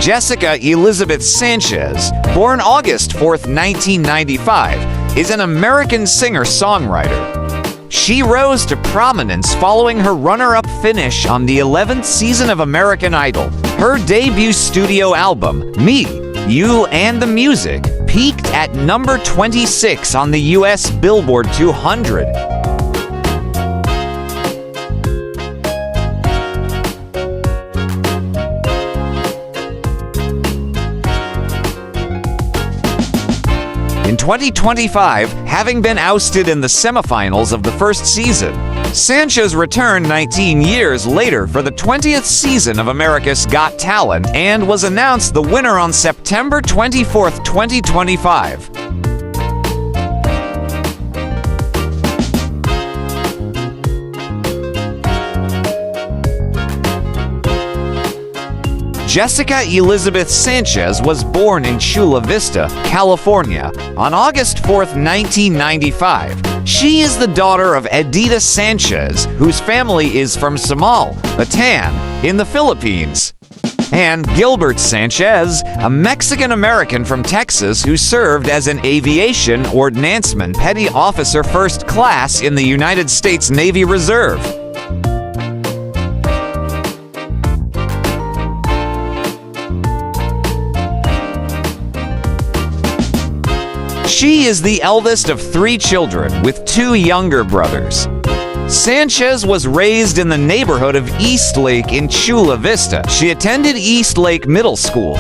Jessica Elizabeth Sanchez, born August 4th, 1995, is an American singer-songwriter. She rose to prominence following her runner-up finish on the 11th season of American Idol. Her debut studio album, Me, You, and the Music, peaked at number 26 on the U.S. Billboard 200. In 2025, having been ousted in the semifinals of the first season, Sanchez returned 19 years later for the 20th season of America's Got Talent and was announced the winner on September 24, 2025. Jessica Elizabeth Sanchez was born in Chula Vista, California, on August 4, 1995. She is the daughter of Edita Sanchez, whose family is from Samal, Bataan, in the Philippines, and Gilbert Sanchez, a Mexican-American from Texas who served as an aviation ordnanceman petty officer first class in the United States Navy Reserve. She is the eldest of 3 children, with 2 younger brothers. Sanchez was raised in the neighborhood of East Lake in Chula Vista. She attended East Lake Middle School.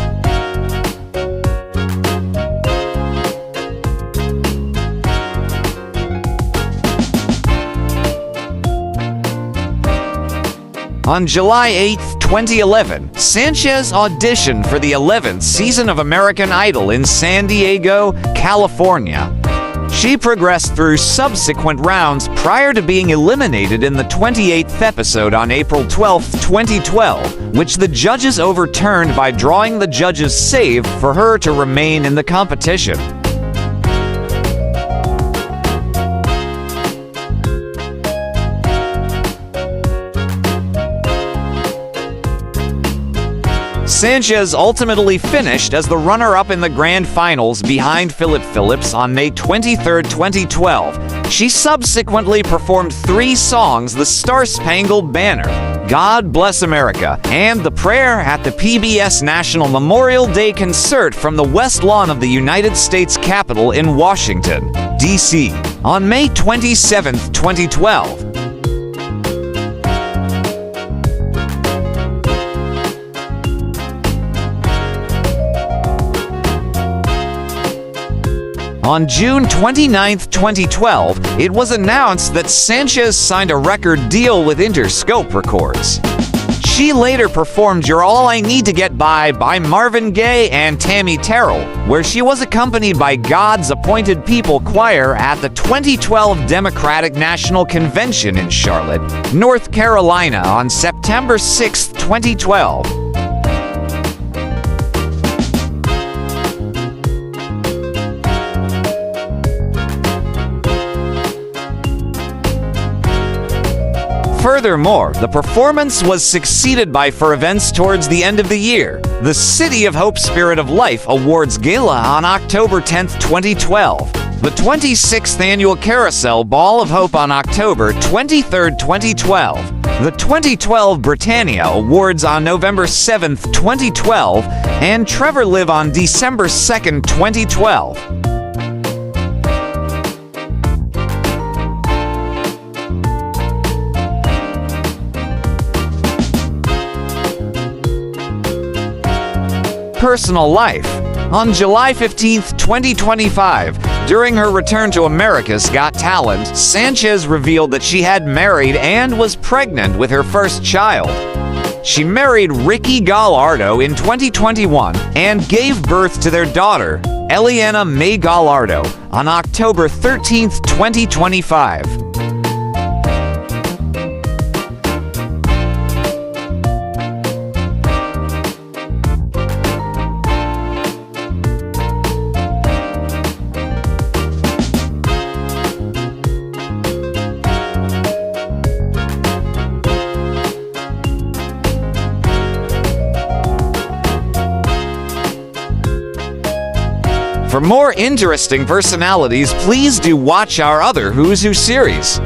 On July 8, 2011, Sanchez auditioned for the 11th season of American Idol in San Diego, California. She progressed through subsequent rounds prior to being eliminated in the 28th episode on April 12, 2012, which the judges overturned by drawing the judges' save for her to remain in the competition. Sanchez ultimately finished as the runner-up in the grand finals behind Philip Phillips on May 23, 2012. She subsequently performed 3 songs: The Star-Spangled Banner, God Bless America, and The Prayer at the PBS National Memorial Day concert from the West Lawn of the United States Capitol in Washington, D.C. on May 27, 2012. On June 29, 2012, it was announced that Sanchez signed a record deal with Interscope Records. She later performed You're All I Need to Get By Marvin Gaye and Tammy Terrell, where she was accompanied by God's Appointed People Choir at the 2012 Democratic National Convention in Charlotte, North Carolina on September 6, 2012. Furthermore, the performance was succeeded by, for events towards the end of the year, the City of Hope Spirit of Life Awards Gala on October 10, 2012, the 26th Annual Carousel Ball of Hope on October 23, 2012, the 2012 Britannia Awards on November 7, 2012, and Trevor Live on December 2, 2012. Personal life. On July 15, 2025, during her return to America's Got Talent, Sanchez revealed that she had married and was pregnant with her first child. She married Ricky Gallardo in 2021 and gave birth to their daughter, Eliana May Gallardo, on October 13, 2025. For more interesting personalities, please do watch our other Who's Who series.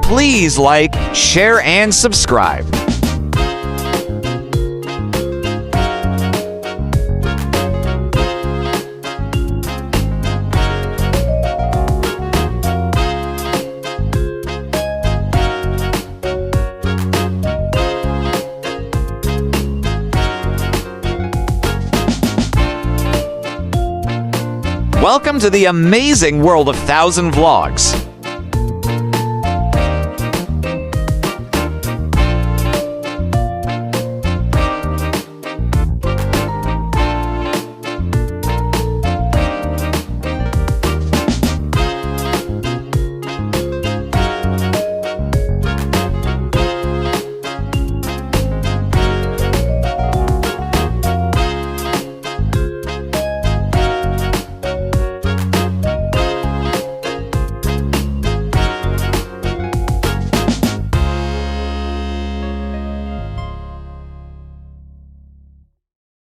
Please like, share, and subscribe. Welcome to the amazing world of 1000 Vlogs.